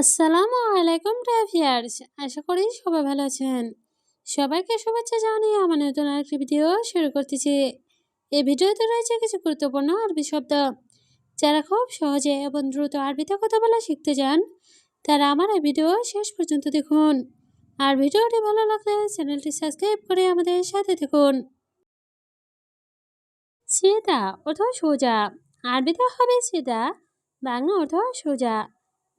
আসসালামু আলাইকুম ট্রাভিয়ার্স, আশা করি সবাই ভালো আছেন। সবাইকে শুভেচ্ছা জানিয়ে আমার নতুন আরেকটি ভিডিও শুরু করতেছি। এই ভিডিওতে রয়েছে কিছু গুরুত্বপূর্ণ আরবি শব্দ। যারা খুব সহজে এবং দ্রুত আরবিতে কথা বলা শিখতে চান, তারা আমার এই ভিডিও শেষ পর্যন্ত দেখুন। আর ভিডিওটি ভালো লাগলে চ্যানেলটি সাবস্ক্রাইব করে আমাদের সাথে থাকুন। সিদা অর্থ সোজা, আরবিতে হবে সিদা, বাংলা অর্থ সোজা।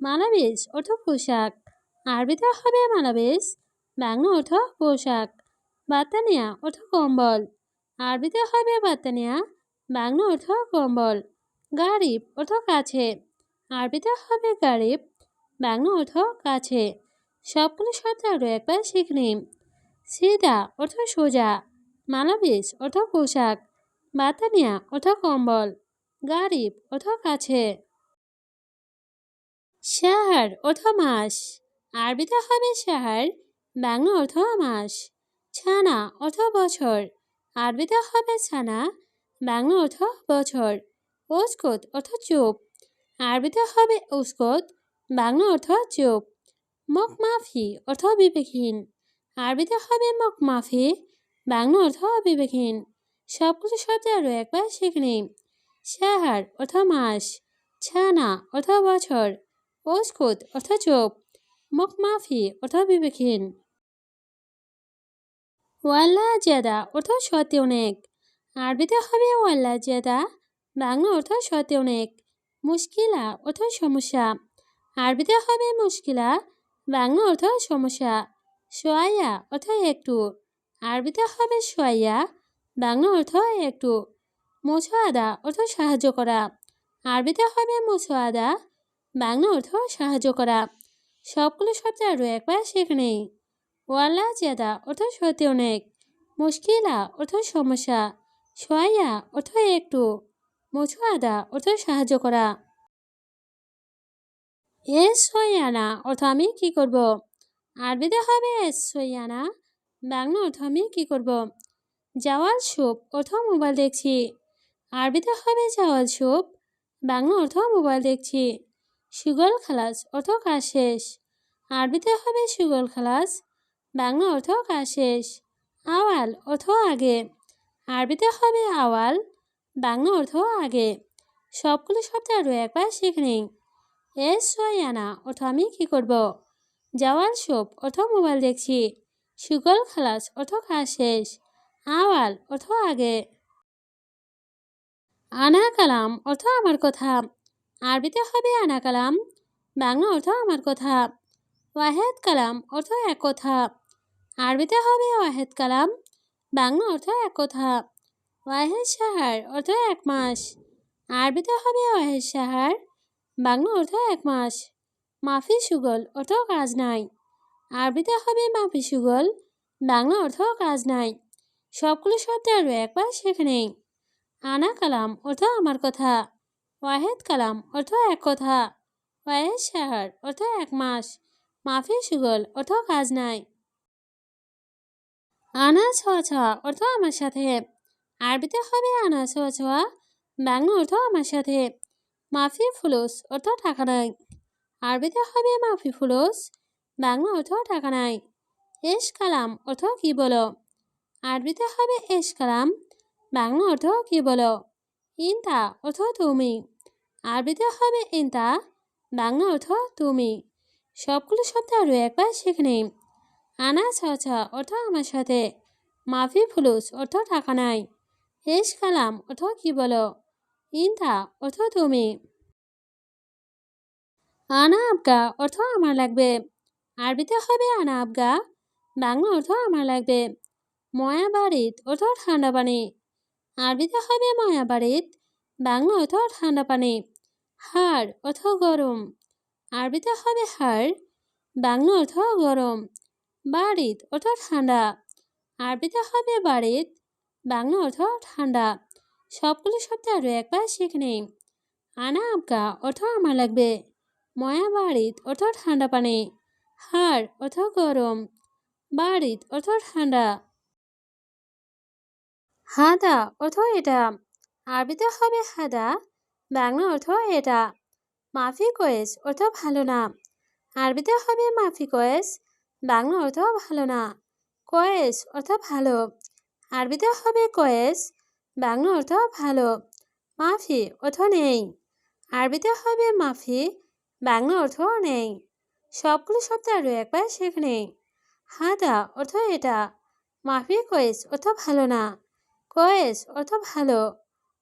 মালাবিস অর্থ পোশাক, আরবিতে হবে মালাবিস, বাংলা অর্থ পোশাক। বাতানিয়া অর্থ কম্বল, আরবিতে হবে বাতানিয়া, বাংলা অর্থ কম্বল। গারিব অর্থ কাছে, আরবিতে হবে গারিব, বাংলা অর্থ কাছে। সবগুলো শব্দ আরও একবার শিখে নিন। সিদা অর্থ সোজা, মালাবিস অর্থ পোশাক, বাতানিয়া অর্থ কম্বল, গারিব অর্থ কাছে। শাহর অর্থ মাস, আরবিতে হবে শাহর, বাংলা অর্থ মাস। ছানা অর্থ বছর, আরবিতে হবে ছানা, বাংলা অর্থ বছর। উস্কুত অর্থ চুপ, আরবিতে হবে উস্কুত, বাংলা অর্থ চুপ। মুখমাফি অর্থ বিবেকহীন, আরবিতে হবে মুখমাফি, বাংলা অর্থ বিবেকহীন। সবগুলো শব্দ আরও একবার শিখে নিন। শাহর অর্থ মাস, ছানা অর্থ বছর, উস্কুত অর্থ চুপ, মুখমাফি অর্থ বিবেকহীন। ওয়াল্লা জেদা অর্থ সত্যি অনেক, আরবিতে হবে ওয়াল্লা জেদা, বাংলা অর্থ সত্যি অনেক। মুশকিলা অর্থ সমস্যা, আরবিতে হবে মুশকিলা, বাংলা অর্থ সমস্যা। সোয়াইয়া অর্থ একটু, আরবিতে হবে সোয়াইয়া, বাংলা অর্থ একটু। মুসাআদা অর্থ সাহায্য করা, আরবিতে হবে মুসাআদা, বাংলা অর্থ সাহায্য করা। সবগুলো শব্দ আরও একবার শিখে নেই। ওয়ালা জেদা অর্থ সত্যি অনেক, মুশকিলা অর্থ সমস্যা, সোয়াইয়া অর্থ একটু, মুসাআদা অর্থ সাহায্য করা। এস সয়ানা অর্থ আমি কি করব, আরবিতে হবে এস সয়ানা, বাংলা অর্থ আমি কি করব। জাওয়াল সুপ অর্থ মোবাইল দেখছি, আরবিতে হবে জাওয়াল সুপ, বাংলা অর্থ মোবাইল দেখছি। সুগল খালাস অর্থ কাজ শেষ, আরবিতে হবে সুগল খালাস, বাংলা অর্থ কাজ শেষ। আওয়াল অর্থ আগে, আরবিতে হবে আওয়াল, বাংলা অর্থ আগে। সবগুলো শব্দ আরও একবার শিখে নিন। এস সয়ানা অর্থ আমি কি করব, জাওয়াল সুপ অর্থ মোবাইল দেখছি, সুগল খালাস অর্থ কাজ শেষ, আওয়াল অর্থ আগে। আনা কালাম অর্থ আমার কথা, আরবিতে হবে আনা কালাম, বাংলা অর্থ আমার কথা। ওয়াহেদ কালাম অর্থ এক কথা, আরবিতে হবে ওয়াহেদ কালাম, বাংলা অর্থ এক কথা। ওয়াহেদ সাহার অর্থ এক মাস, আরবিতে হবে ওয়াহেদ সাহার, বাংলা অর্থ এক মাস। মাফি সুগল অর্থ কাজ নাই, আরবিতে হবে মাফি সুগল, বাংলা অর্থ কাজ নাই। সবগুলো শব্দ আরও একবার শিখে নেই। আনা কালাম অর্থ আমার কথা, ওয়াহেদ কালাম অর্থ এক কথা, ওয়াহেদ সাহার অর্থ এক মাস, মাফি সুগল অর্থ কাজ নাই। আনা ছোঁয়া ছোঁয়া অর্থ আমার সাথে, আরবিতে হবে আনা ছোঁয়া ছোঁয়া, বাংলা অর্থ আমার সাথে। মাফি ফুলুস অর্থ টাকা নাই, আরবিতে হবে মাফি ফুলুস, বাংলা অর্থ টাকা নাই। এস কালাম অর্থ কি বলো, আরবিতে হবে এস কালাম, বাংলা অর্থ কি বলো। ইনতা অর্থ তুমি, আরবিতে হবে ইনতা, বাংলা অর্থ তুমি। সবগুলো শব্দ আরও একবার শিখে নিন। আনা ছাছা অর্থ আমার সাথে, মাফি ফুলুস অর্থ টাকা নাই, এস কালাম অর্থ কি বলো, ইনতা অর্থ তুমি। আনা আবগা অর্থ আমার লাগবে, আরবিতে হবে আনা আবগা, বাংলা অর্থ আমার লাগবে। ময়া বাড়িত অর্থ ঠান্ডা পানি, আরবিতে হবে ময়া বাড়িত, বাংলা অর্থ ঠান্ডা পানি। হাড় অর্থ গরম, আরবিতে হবে হাড়, বাংলা অর্থ গরম। বাড়িত অর্থ ঠান্ডা, আরবিতে হবে বাড়িত, বাংলা অর্থ ঠান্ডা। সবগুলো শব্দ আরও একবার শিখে নিন। আনা আবগা অর্থ আমার লাগবে, ময়া বাড়িত অর্থ ঠান্ডা পানি, হাড় অর্থ গরম, বাড়িত অর্থ ঠান্ডা। হাদা অর্থ এটা, আরবিতে হবে হাদা, বাংলা অর্থ এটা। মাফি কোয়েস অর্থ ভালো না, আরবিতে হবে মাফি কয়েস, বাংলা অর্থ ভালো না। কয়েস অর্থ ভালো, আরবিতে হবে কয়েস, বাংলা অর্থ ভালো। মাফি অর্থ নেই, আরবিতে হবে মাফি, বাংলা অর্থ নেই। সবগুলো শব্দ আরও একবার শেখে নেই। হাদা অর্থ এটা, মাফি কয়েস অর্থ ভালো না, কয়েস অর্থ ভালো,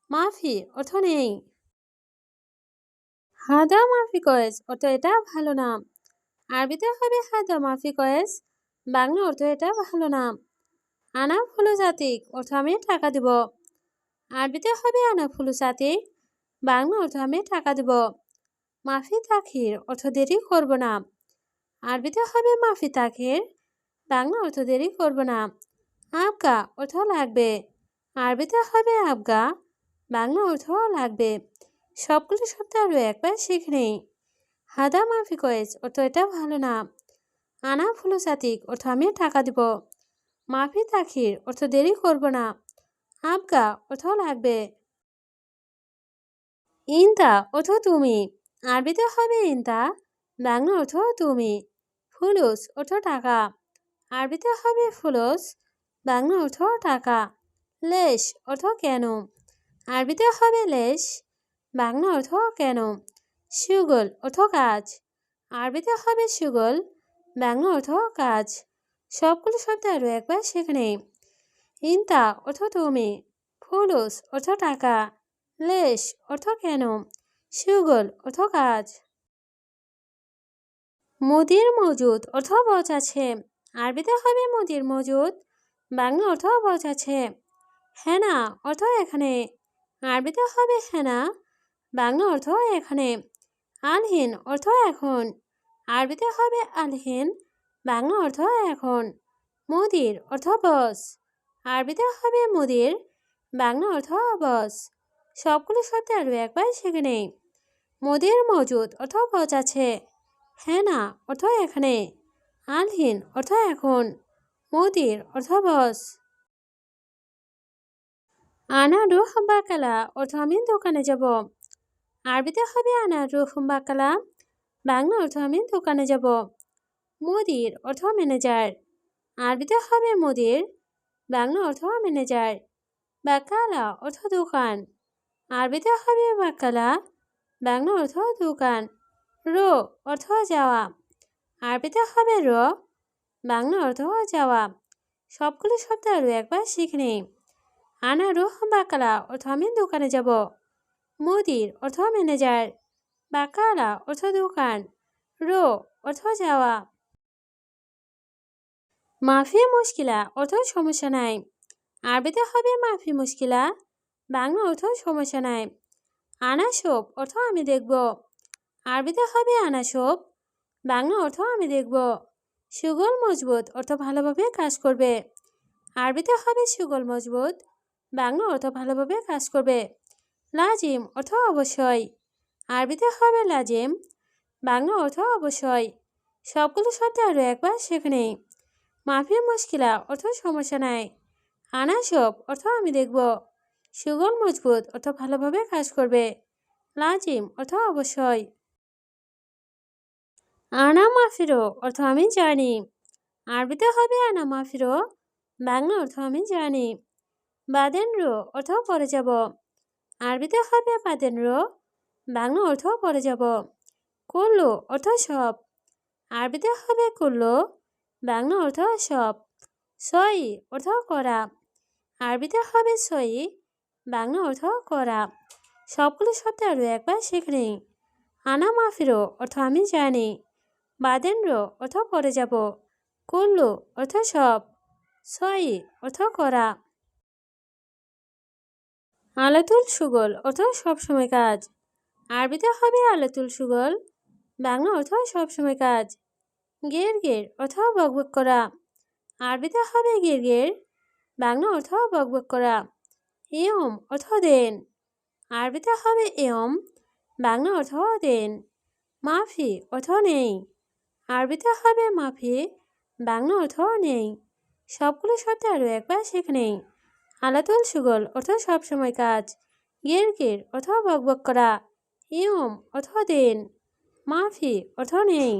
মাফি অর্থ নেই। হাদা মাফি কয়েস অর্থ এটা ভালো না, আরবিতে হবে হাদা মাফি কয়েস, বাংলা অর্থ এটা ভালো না। আনা ফুলু জাতিক অর্থ আমি টাকা দিব, আরবিতে হবে আনা ফুলু জাতিক, বাংলা অর্থ আমি টাকা দিব। মাফি তাখির অর্থ দেরি করব না, আরবিতে হবে মাফি তাখির, বাংলা অর্থ দেরি করব না। আবগা অর্থ লাগবে, আরবিতে হবে আবগা, বাংলা অর্থ লাগবে। সবগুলো শব্দ আরও একবার শিখে নেই। হাদা মাফি কয়েস অর্থ এটা ভালো না, আনা ফুলু জাতিক অর্থ আমি টাকা দিব, মাফি তাখির অর্থ দেরি করব না, আবগা অর্থ লাগবে। ইনতা অর্থ তুমি, আরবিতে হবে ইনতা, বাংলা অর্থ তুমি। ফুলুস অর্থ টাকা, আরবিতে হবে ফুলুস, বাংলা অর্থ টাকা। লেশ অর্থ কেন, আরবিতে হবে লেশ, বাংলা অর্থ কেন। সুগল অর্থ কাজ, আরবিতে হবে সুগল, বাংলা অর্থ কাজ। সবগুলো শব্দ আরও একবার শেখে নেই। ইনতা অর্থ তুমি, ফুলুস অর্থ টাকা, লেশ অর্থ কেন, সুগল অর্থ কাজ। মুদির মজুদ অর্থ বচ আছে, আরবিতে হবে মুদির মজুদ, বাংলা অর্থ বচ আছে। হেনা অর্থ এখানে, আরবিতে হবে হেনা, বাংলা অর্থ এখানে। আলহিন অর্থ এখন, আরবিতে হবে আলহিন, বাংলা অর্থ এখন। মুদির অর্থ বস, আরবিতে হবে মুদির, বাংলা অর্থ বস। সবগুলো শব্দ আরও একবার শিখে নেই। মুদির মজুদ অর্থ বচ আছে, হেনা অর্থ এখানে, আলহিন অর্থ এখন, মুদির অর্থ বস। আনা রুহ বাকালা অর্থ আমি দোকানে যাব, আরবিতে হবে আনা রুহ বাকালা, বাংলা অর্থ আমি দোকানে যাব। মুদির অর্থ ম্যানেজার, আরবিতে হবে মুদির, বাংলা অর্থ ম্যানেজার। বাকালা অর্থ দোকান, আরবিতে হবে বাকালা, বাংলা অর্থ দোকান। রো অর্থ যাওয়া, আরবিতে হবে র, বাংলা অর্থ যাওয়া। সবগুলো শব্দ আরও একবার শিখে নেই। আনা রুহ বাকালা অর্থ আমি দোকানে যাব, মুদির অর্থ ম্যানেজার, বাকালা অর্থ দোকান, রো অর্থ যাওয়া। মাফি মুশকিলা অর্থ সমস্যা নাই, আরবিতে হবে মাফি মুশকিলা, বাংলা অর্থ সমস্যা নাই। আনা শোভ অর্থ আমি দেখব, আরবিতে হবে আনা শোভ, বাংলা অর্থ আমি দেখব। সুগল মজবুত অর্থ ভালোভাবে কাজ করবে, আরবিতে হবে সুগল মজবুত, বাংলা অর্থ ভালোভাবে কাজ করবে। লাজিম অর্থ অবশ্যই, আরবিতে হবে লাজিম, বাংলা অর্থ অবশ্যই। সবগুলো শব্দ আরও একবার শেখে নেই। মাফি মুশকিলা অর্থ সমস্যা নাই, আনা শোভ অর্থ আমি দেখব, সুগল মজবুত অর্থ ভালোভাবে কাজ করবে, লাজিম অর্থ অবশ্যই। আনা মাফিরো অর্থ আমি জানি, আরবিতে হবে আনা মাফিরো, বাংলা অর্থ আমি জানি। বাদেন রো অর্থ পরে যাব, আরবিতে হবে বাদেন রো, বাংলা অর্থ পরে যাব। কুল্লু অর্থ সব, আরবিতে হবে কুল্লু, বাংলা অর্থ সব। সই অর্থ করা, আরবিতে হবে সই, বাংলা অর্থ করা। সবগুলো শব্দ আরও একবার শিখে নেই। আনা মাফিরো অর্থ আমি জানি, বাদেন রো অর্থ পরে যাব, কুল্লু অর্থ সব, সই অর্থ করা। আলাতুল সুগল অর্থ সবসময় কাজ, আরবিতে হবে আলাতুল সুগল, বাংলা অর্থ সবসময় কাজ। গের গের অর্থ বকবক করা, আরবিতে হবে গের গের, বাংলা অর্থ বকবক করা। এয়ম অর্থ দেন, আরবিতে হবে এয়ম, বাংলা অর্থ দেন। মাফি অর্থ নেই, আরবিতে হবে মাফি, বাংলা অর্থ নেই। সবগুলো শব্দ আরও একবার শিখে নেই। আলাতুল সুগল অর্থ সবসময় কাজ, গের গের অর্থ বকবক করা, ইয়ম অর্থ দেন, মাফি অর্থ নেই।